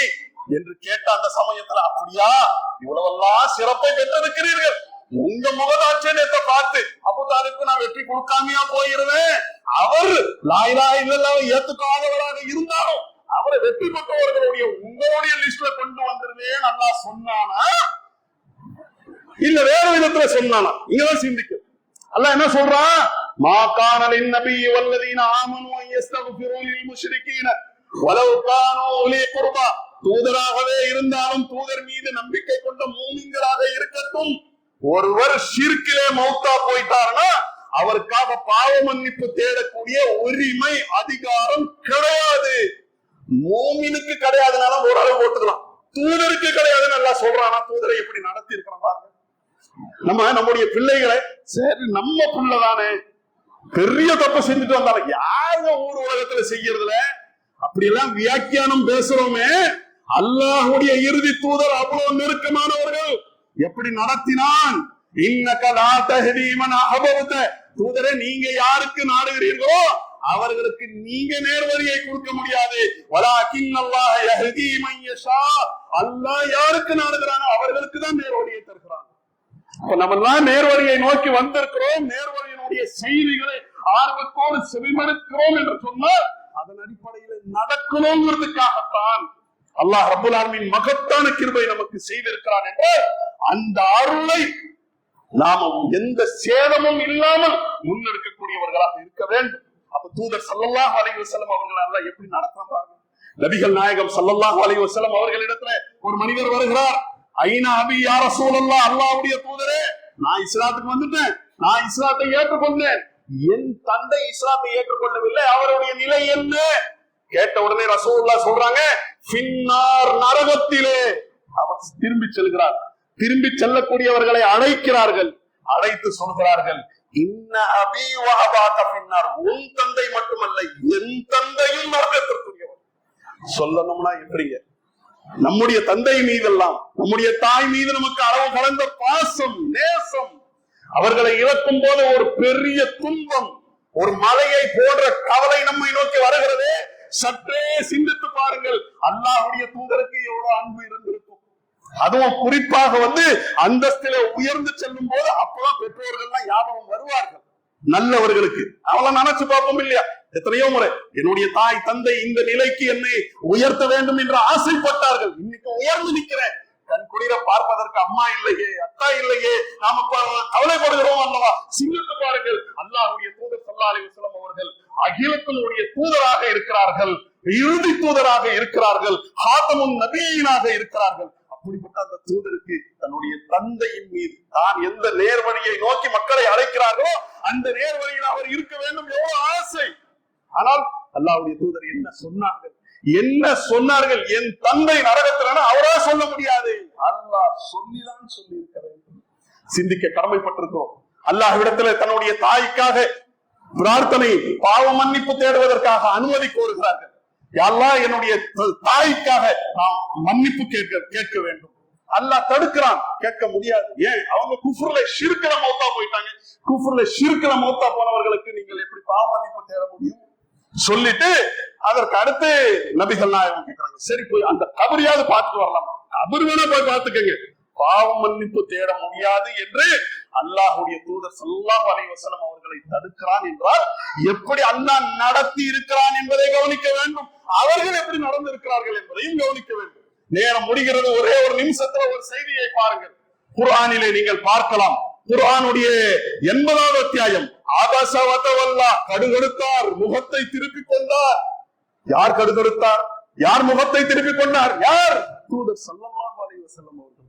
என்று கேட்ட அந்த சமயத்துல, அப்படியா இவ்வளவெல்லாம் சிறப்பை பெற்றிருக்கிறீர்கள், உங்க முகதாட்சியத்தை பார்த்து அபூ தாலிபுக்கு நான் வெற்றி கொடுக்காமையா போயிருவேன், அவர் லா இலாஹ இல்லல்லாஹ் ஏத்துக்காதவராக இருந்தாலும் அவரை வெற்றி பெற்றவர்களுடைய உங்களுடைய லிஸ்ட்ல கொண்டு வந்துருவேன் அல்லாஹ் சொன்னானா இல்ல வேற விதத்துல சொன்னானா? இங்கதான் சிந்திக்க அல்லாஹ் என்ன சொல்றான், மா கான லின்னபி வல்லதீன ஆமனு யஸ்தக்ஃபிரு லில் முஷ்ரிகீன வலவ் கானூ உலி குர்பா, தூதராகவே இருந்தாலும் தூதர் மீது நம்பிக்கை கொண்ட மூமின்களாக இருக்கட்டும், ஒருவர் ஷிர்கிலே மௌத்தா போயிட்டாருன்னா அவருக்காக பாவ மன்னிப்பு தேடக்கூடிய உரிமை அதிகாரம் கிடையாது. மூமினுக்கு கிடையாதுனால ஓரளவு போட்டுக்கலாம், தூதருக்கு கிடையாதுன்னு நல்லா சொல்றானா? தூதரை எப்படி நடத்தி இருக்கிறோம் பாருங்க. நம்முடைய பிள்ளைகளை சரி நம்ம புள்ளதானே பெரிய தப்பு செஞ்சுட்டு வந்தாலும் யாருங்க ஊர் உலகத்துல செய்யறதுல அப்படி எல்லாம் வியாக்கியானம் பேசுறோமே, அல்லாஹ்வுடைய இறுதி தூதர் அவ்வளவு நெருக்கமானவர்கள் எப்படி நடத்தினான், இன்னக லா தஹ்தி மன் அஹ்பப்த, தூதரே நீங்க யாருக்கு நாடுகிறீர்களோ அவர்களுக்கு நீங்க நேர்வழியை கொடுக்க முடியாது, வலாகின்னல்லாஹ யஹ்தி மன் யஷா, அல்லாஹ் யாருக்கு நாடுகிறானோ அவர்களுக்கு தான் நேர்வழியை தருகிறான். இப்ப நம்ம எல்லாம் நேர்வழியை நோக்கி வந்திருக்கிறோம், நேர்வழியினுடைய செய்திகளை ஆர்வத்தோடு செவிமடுக்கிறோம் என்று சொன்னால் அதன் அடிப்படையில் நடக்கணுங்கிறதுக்காகத்தான் அல்லாஹ் ரப்பல் ஆலமீன் மகத்தான கிருபை நமக்கு செய்திருக்கிறான் என்றால் அந்த அருளை நாம எந்த சேதமும் இல்லாமல் முன்னெடுக்கக்கூடியவர்களாக இருக்க வேண்டும். அப்ப தூதர் ஸல்லல்லாஹு அலைஹி வஸல்லம் அவர்கள் அல்லாஹ் எப்படி நடத்துறாங்க? நபிகள் நாயகம் ஸல்லல்லாஹு அலைஹி வஸல்லம் அவர்களிடத்துல ஒரு மனிதர் வருகிறார், ஐனா அபி யா ரசூலல்லாஹ், அல்லாஹ்வுடைய தூதரே நான் இஸ்லாத்துக்கு வந்துட்டேன், நான் இஸ்லாத்தை ஏற்றுக்கொண்டேன், என் தந்தை இஸ்லாத்தை ஏற்றுக்கொள்ளவில்லை, அவருடைய நிலை என்ன? கேட்ட உடனே ரசூலுல்லாஹ் சொல்றாங்க, ஃபின்னார், நரகத்திலே. அவர் திரும்பி செல்கிறார், திரும்பி செல்லக்கூடியவர்களை அழைக்கிறார்கள், அழைத்து சொல்கிறார்கள், இன்ன அபி வ அபாக ஃபின்னார், உன் தந்தை மட்டுமல்ல என் தந்தையும் நரகத்திற்குரியவர். சொல்லணும்னா எப்படிங்க? நம்முடைய தந்தை மீதெல்லாம் நம்முடைய தாய் மீது நமக்கு அளவு கடந்த பாசம் நேசம், அவர்களை இழக்கும் போது ஒரு பெரிய துன்பம், ஒரு மலையை போன்ற கவலை நம்மை நோக்கி வருகிறதே. சற்றே சிந்தித்து பாருங்கள், அல்லாஹ்வுடைய தூதருக்கு எவ்வளவு அன்பு இருந்திருக்கும். அதுவும் குறிப்பாக அந்தஸ்தில உயர்ந்து செல்லும் போது அப்பதான் பெற்றோர்கள் ஞாபகம் வருவார்கள் நல்லவர்களுக்கு. அவளை நினைச்சு பார்ப்போம் இல்லையா? எத்தனையோ முறை என்னுடைய தாய் தந்தை இந்த நிலைக்கு என்னை உயர்த்த வேண்டும் என்று ஆசைப்பட்டார்கள், இன்னைக்கு உயர்ந்து நிற்கிறேன், கண் குளிர பார்ப்பதற்கு அம்மா இல்லையே அத்தா இல்லையே, நாம கவலைப்படுகிறோம் அல்லவா? சிந்தித்து பாருங்கள், அல்லாஹ்வுடைய தூதர் ஸல்லல்லாஹு அலைஹி வஸல்லம் அவர்கள் அகிலத்தினுடைய தூதராக இருக்கிறார்கள், இறுதி தூதராக இருக்கிறார்கள், ஹாத்தமுன் நபியினாக இருக்கிறார்கள். அப்படிப்பட்ட அந்த தூதருக்கு தன்னுடைய தந்தையின் மீது தான் எந்த நேர்வழியை நோக்கி மக்களை அழைக்கிறார்களோ அந்த நேர்வழியில் அவர் இருக்க வேண்டும் எவ்வளவு ஆசை. ஆனால் அல்லாஹ்வுடைய தூதர் என்ன சொன்னார்கள்? என் தந்தை நரகத்தில் அவரா சொல்ல முடியாது, அல்லாஹ் சொல்லிதான் சொல்லி இருக்க வேண்டும். சிந்திக்க கடமைப்பட்டிருக்கிறோம். அல்லாஹ்விடத்துல தன்னுடைய தாய்க்காக பிரார்த்தனை பாவ மன்னிப்பு தேடுவதற்காக அனுமதி கோருகிறார்கள். அல்லாஹ் என்னுடைய தாய்க்காக நாம் மன்னிப்பு கேட்க வேண்டும். அல்லாஹ் தடுக்கிறான், கேட்க முடியாது. ஏன்? அவங்க குஃப்ர்ல ஷிர்க்ல மௌத்தா போயிட்டாங்க. குஃப்ர்ல ஷிர்க்ல மௌத்தா போனவர்களுக்கு நீங்கள் எப்படி பாவ மன்னிப்பு தேட முடியும்? சொல்லிட்டு அதற்கு அடுத்து நபிகள் நாயகம் கேட்கிறாங்க, சரி போய் அந்த கபரியாவது பார்த்துட்டு வரலாம், கபர் வேணா போய் பார்த்துக்கங்க, பாவ மன்னிப்பு தேட முடியாது என்று அல்லாஹ்வுடைய தூதர் ஸல்லல்லாஹு அலைஹி வஸல்லம் அவர்களை தடுக்கிறான் என்றால் எப்படி அல்லாஹ் நடத்தி இருக்கிறான் என்பதை கவனிக்க வேண்டும். அவர்கள் எப்படி நடந்திருக்கிறார்கள் என்பதையும் கவனிக்க வேண்டும். நேரம் முடிகிறது, ஒரே ஒரு நிமிஷத்துல ஒரு செய்தியை பாருங்கள். குர்ஆனிலே நீங்கள் பார்க்கலாம். குர்ஆனுடைய 80வது அத்தியாயம், ஆபாச வதவல்லா, கடுகடுத்தார், முகத்தை திருப்பிக் கொண்டார். யார் கடுகடுத்தார்? யார் முகத்தை திருப்பிக் கொண்டார்? யார்? தூதர் ஸல்லல்லாஹு அலைஹி வஸல்லம் அவர்கள்.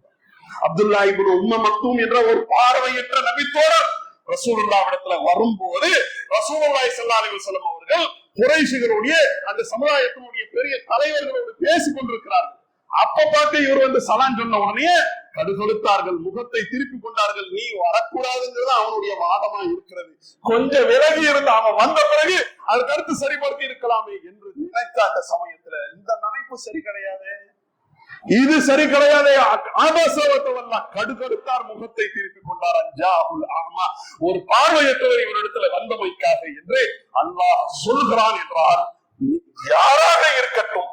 அப்துல்லா இப்னு உம்ம மக்தூம் என்ற ஒரு பார்வையற்ற நபித்தோழர் ரசூலுல்லாஹ்விடத்துல வரும்போது ரசூலுல்லாஹி ஸல்லல்லாஹு அலைஹி வஸல்லம் அவர்கள் குறைஷிகளுடைய அந்த சமுதாயத்தினுடைய பெரிய தலைவர்களோடு பேசிக் கொண்டிருக்கிறார்கள். அப்ப பார்த்து இவர் வந்து சலான் சொன்ன உடனே கடுகொடுத்தார்கள், முகத்தை திருப்பி கொண்டார்கள். நீ வரக்கூடாதுங்கிறது அவனுடைய வாதமா இருக்கிறது. கொஞ்சம் விலகி இருந்து அவன் வந்த பிறகு அதுக்கு அடுத்து சரிபடுத்தி இருக்கலாமே என்று நினைத்த அந்த சமயத்துல இந்த நினைப்பு சரி கிடையாது, இது சரி கிடையாது. ஆபாசவத்தவெல்லாம் கடுகடுத்தார், முகத்தை திருப்பி கொண்டார். அஞ்சாஹுல் ஆமா, ஒரு பார்வையற்றவர் இவரிடத்துல வந்தமைக்காக என்று அல்லாஹ் சொல்கிறான் என்றால் யாராக இருக்கட்டும்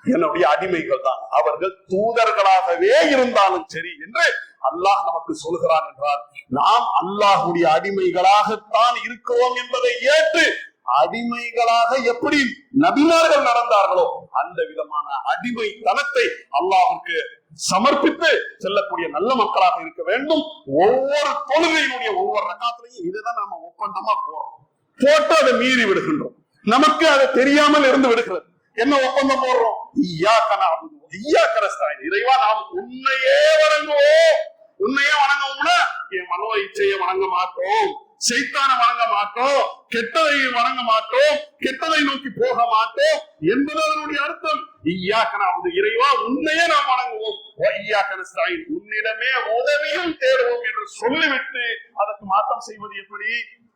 என்னுடைய அடிமைகள் தான், அவர்கள் தூதர்களாகவே இருந்தாலும் சரி என்று அல்லாஹ் நமக்கு சொல்கிறான் என்றால் நாம் அல்லாஹுடைய அடிமைகளாகத்தான் இருக்கிறோம் என்பதை ஏற்று அடிமைகளாக எப்படி நபிமார்கள் நடந்தார்களோ அந்த விதமான அடிமைத்தனத்தை அல்லாஹ்வுக்கு சமர்ப்பித்து செல்லக்கூடிய நல்ல மக்களாக இருக்க வேண்டும். ஒவ்வொரு தொழுகையினுடைய ஒவ்வொரு ரக்காத்திலையும் இதுதான் நாம ஒப்பந்தமா போட்டு அதை மீறி விடுகின்றோம். நமக்கு அது தெரியாமல் இருந்து விடுகிறது. என்ன ஒப்பந்தம் போடுறோம்? இறைவா நாம் உன்னையே வணங்குவோம். உன்னையே வணங்குவோம்னா என் மனோ இச்சையை வணங்க மாட்டோம், சைத்தான வணங்க மாட்டோம், கெட்டதை வணங்க மாட்டோம், கெட்டதை நோக்கி போக மாட்டோம் என்பது அதனுடைய அர்த்தம். இறைவா உன்னையே நாம் வணங்குவோம், உன்னிடமே உதவியும் தேடுவோம் என்று சொல்லிவிட்டு அதற்கு மாற்றம் செய்வது எப்படி?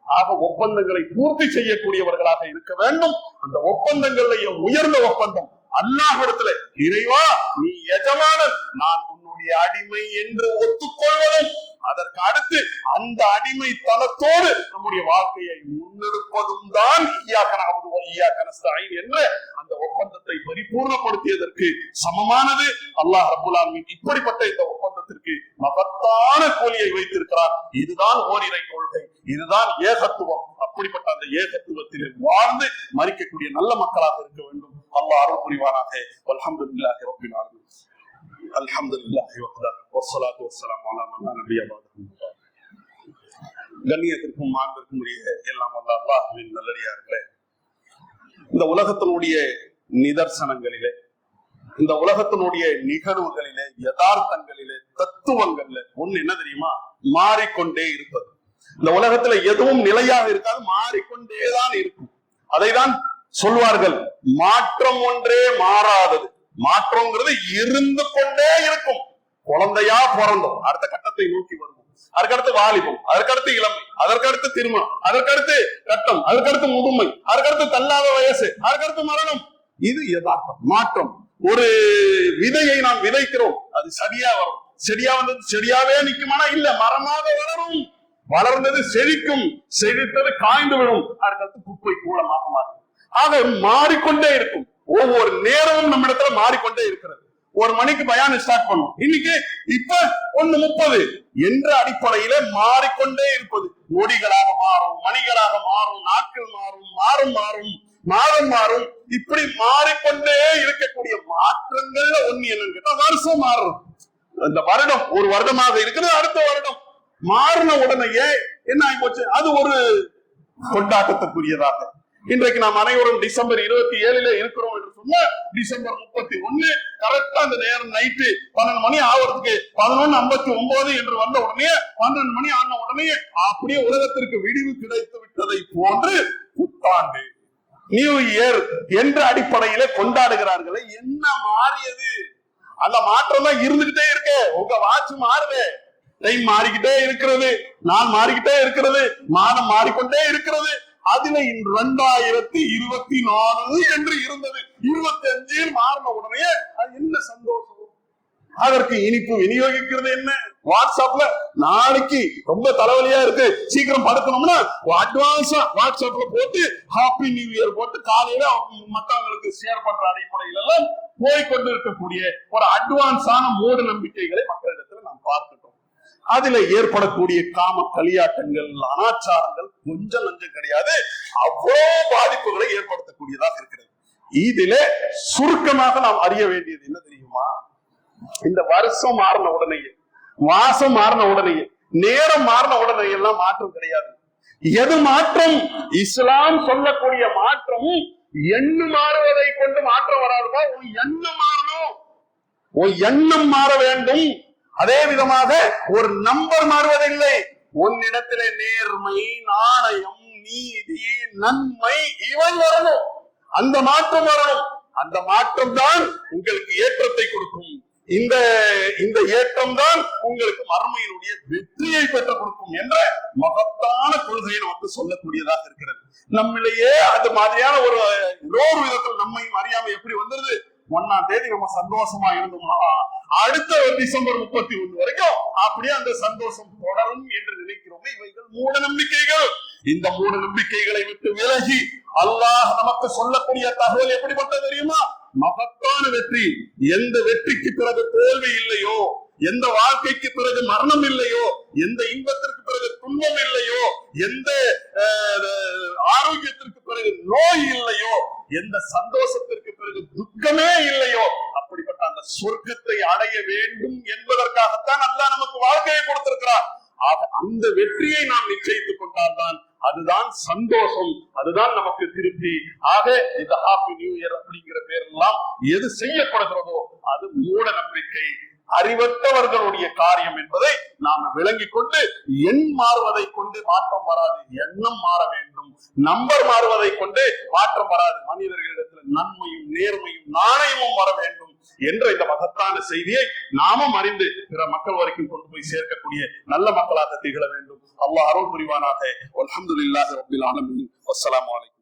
ஆக ஒப்பந்தங்களை பூர்த்தி செய்யக்கூடியவர்களாக இருக்க வேண்டும். அந்த ஒப்பந்தங்களையும் உயர்ந்த ஒப்பந்தம் அல்லாஹ்விடத்துல, இறைவா நீ எஜமானன், நான் உன்னுடைய அடிமை என்று ஒத்துக்கொள்வதும் அதற்கு அடுத்து அந்த அடிமை தளத்தோடு நம்முடைய வாழ்க்கையை முன்னெடுப்பதும் தான் என்ற அந்த ஒப்பந்தத்தை பரிபூர்ணப்படுத்தியதற்கு சமமானது. அல்லாஹ் ரப்பல் ஆலமீன் இப்படிப்பட்ட இந்த ஒப்பந்தத்திற்கு மகத்தான கூலியை வைத்திருக்கிறார். இதுதான் ஓரிரை கொள்கை, இதுதான் ஏகத்துவம். அப்படிப்பட்ட அந்த ஏகத்துவத்தில் வாழ்ந்து மரிக்கக்கூடிய நல்ல மக்களாக இருக்க வேண்டும். அல்லாஹ் அருள் புரிவானாக. அல்ஹம்துலில்லாஹி ரப்பில் ஆலமீன். அல்ஹம்துலில்லாஹி வஹ்தஹு வஸ்ஸலாத்து வஸ்ஸலாமு அலா மன் லா நபிய்ய பஅதஹு. கண்ணியத்திற்கும் மாண்பிற்கும் உரிய எல்லாம் வல்ல அல்லாஹ்வின் நல்லடியார்களே, இந்த உலகத்தினுடைய நிதர்சனங்களிலே, இந்த உலகத்தினுடைய நிகழ்வுகளிலே, யதார்த்தங்களிலே, தத்துவங்கள்ல ஒண்ணு என்ன தெரியுமா? மாறிக்கொண்டே இருப்பது. இந்த உலகத்துல எதுவும் நிலையாக இருக்காது, மாறிக்கொண்டேதான் இருக்கும். அதைதான் சொல்வார்கள், மாற்றம் ஒன்றே மாறாதது. மாற்றம்ங்கிறது இருந்து கொண்டே இருக்கும். குழந்தையா பிறந்தோம், அடுத்த கட்டத்தை நோக்கி வருவோம், அதற்கடுத்து வாலிபம், அதற்கடுத்து இளமை, அதற்கடுத்து திருமணம், அதற்கடுத்து கட்டம், அதற்கடுத்து முதுமை, அதற்கடுத்து தள்ளாத வயசு, அதற்கடுத்து மரணம். இது யதார்த்தம், மாற்றம். ஒரு விதையை நாம் விதைக்கிறோம், அது செடியா வரும். செடியா வந்தது செடியாவே நிக்குமானா? இல்ல, மரமாக வளரும். வளர்ந்தது செழிக்கும், செழித்தது காய்ந்து விடும், அதற்கடுத்து குப்பை கூலமாக மாறும். ஆக மாறிக்கொண்டே இருக்கும். ஒவ்வொரு நேரமும் நம்ம இடத்துல மாறிக்கொண்டே இருக்கிறது. ஒரு மணிக்கு பயான் ஸ்டார்ட் பண்ணும், இன்னைக்கு இப்ப 1:30 என்ற அடிப்படையில மாறிக்கொண்டே இருப்பது. நொடிகளாக மாறும், மணிகளாக மாறும், நாட்கள் மாறும், மாதம் மாறும். இப்படி மாறிக்கொண்டே இருக்கக்கூடிய மாற்றங்கள்ல ஒண்ணு என்னன்னு கேட்டா வருஷம் மாறும். இந்த வருடம் ஒரு வருடமாக இருக்கிறது, அடுத்த வருடம் மாறின உடனேயே என்ன ஆகி போச்சு? அது ஒரு கொண்டாட்டத்துக்குரியதாக. இன்றைக்கு நாம் அனைவரும் டிசம்பர் 27 இருக்கிறோம் என்று சொன்னா, டிசம்பர் 31 கரெக்டா அந்த நேரம் நைட்டு 12 மணி ஆவறதுக்கு 11:59 என்று வந்த உடனே 12 மணி ஆன உடனே அப்படியே உலகத்திற்கு விடிவு கிடைத்து விட்டதை போன்று புத்தாண்டு, நியூ இயர் என்ற அடிப்படையில கொண்டாடுகிறார்களே. என்ன மாறியது? அந்த மாற்றம் தான் இருந்துகிட்டே இருக்கு. உங்க வாட்ச் மாறுது, டைம் மாறிக்கிட்டே இருக்கிறது, நாள் மாறிக்கிட்டே இருக்கிறது, மாதம் மாறிக்கொண்டே இருக்கிறது. அதுல 2024 என்று இருந்தது, 25 மாறின உடனே அது என்ன சந்தோஷம்? அதற்கு இனிப்பு விநியோகிக்கிறது என்ன? வாட்ஸ்அப்ல நாளைக்கு ரொம்ப தலைவலியா இருக்கு, சீக்கிரம் படுக்கணும்னா அட்வான்ஸா வாட்ஸ்அப்ல போட்டு ஹாப்பி நியூ இயர் போட்டு காலையில மற்றவங்களுக்கு ஷேர் பண்ற அடிப்படையில எல்லாம் போய்கொண்டு இருக்கக்கூடிய ஒரு அட்வான்ஸான மூட நம்பிக்கைகளை மக்களிடத்துல நாம் பார்க்கிறோம். அதுல ஏற்படக்கூடிய காம களியாட்டங்கள், அனாச்சாரங்கள் கொஞ்சம் நஞ்சம் கிடையாது, அவ்வளவு பாதிப்புகளை ஏற்படுத்தக்கூடியதாக இருக்கிறது. இதுல சுருக்கமாக நாம் அறிய வேண்டியது என்ன தெரியுமா? இந்த வருஷம் மாறின உடனேயே, மாசம் மாறின உடனேயே, நேரம் மாறின உடனே எல்லாம் மாற்றம் கிடையாது. எது மாற்றம்? இஸ்லாம் சொல்லக்கூடிய மாற்றம் எண்ணு மாறுவதை கொண்டு மாற்றம் வராதுப்பா. உன் எண்ணம் மாறணும், உன் எண்ணம் மாற வேண்டும். அதே விதமாக ஒரு நம்பர் மாறுவதில்லை. உன்னிடத்திலே நேர்மை, நாணயம், நீதி, நன்மை இவை வரணும். அந்த மாற்றம் வரணும். அந்த மாற்றம் தான் உங்களுக்கு ஏற்றத்தை கொடுக்கும். இந்த இந்த ஏற்றம் தான் உங்களுக்கு மறுமையினுடைய வெற்றியை பெற்றுக் கொடுக்கும் என்ற மகத்தான கொள்கையை நமக்கு சொல்லக்கூடியதாக இருக்கிறது. நம்மளையே அது மாதிரியான ஒரு விதத்தில் நம்மையும் அறியாம எப்படி வந்துருது, 1ஆம் தேதி நம்ம சந்தோஷமா இருந்தோம்னா அடுத்த டிசம்பர் 31 வரைக்கும் அப்படியே அந்த சந்தோஷம் தொடரும் என்று நினைக்கிறோமே, இவைகள் மூட நம்பிக்கைகள். இந்த மூட நம்பிக்கைகளை விட்டு விலகி அல்லாஹ் நமக்கு சொல்லக்கூடிய தகவல் எப்படிப்பட்டது தெரியுமா? மகத்தான வெற்றி. எந்த வெற்றிக்கு பிறகு தோல்வி இல்லையோ, எந்த வாழ்க்கைக்கு பிறகு மரணம் இல்லையோ, எந்த இன்பத்திற்கு பிறகு துன்பம் இல்லையோ, எந்த ஆரோக்கியத்திற்கு பிறகு நோய் இல்லையோ, எந்த சந்தோஷத்திற்கு பிறகு துக்கமே இல்லையோ, அப்படிப்பட்ட அந்த சொர்க்கத்தை அடைய வேண்டும் என்பதற்காகத்தான் அல்லாஹ் நமக்கு வாழ்க்கையை கொடுத்திருக்கிறார். அந்த வெற்றியை நாம் நிச்சயித்துக் கொண்டால்தான் அதுதான் சந்தோஷம், அதுதான் நமக்கு திருப்தி. ஆக இந்த ஹாப்பி நியூ இயர் அப்படிங்கிற பேரெல்லாம் எது செய்யப்படுகிறதோ அது மூட நம்பிக்கை, அறிவற்றவர்களுடைய காரியம் என்பதை நாம விளங்கிக் கொண்டு, எண் மாறுவதை கொண்டு மாற்றம் வராது, எண்ணம் மாற வேண்டும். நம்பர் மாறுவதை கொண்டு மாற்றம் வராது. மனிதர்களிடத்துல நன்மையும் நேர்மையும் நாணயமும் வர வேண்டும் என்ற இந்த மகத்தான செய்தியை நாமும் அறிந்து பிற மக்கள் வரைக்கும் கொண்டு போய் சேர்க்கக்கூடிய நல்ல மக்களாக திகழ வேண்டும். அல்லாஹ் அருள் புரிவானாக. அல்ஹம்துலில்லாஹி ரப்பில் ஆலமீன். வஸ்ஸலாமு அலைக்கும்.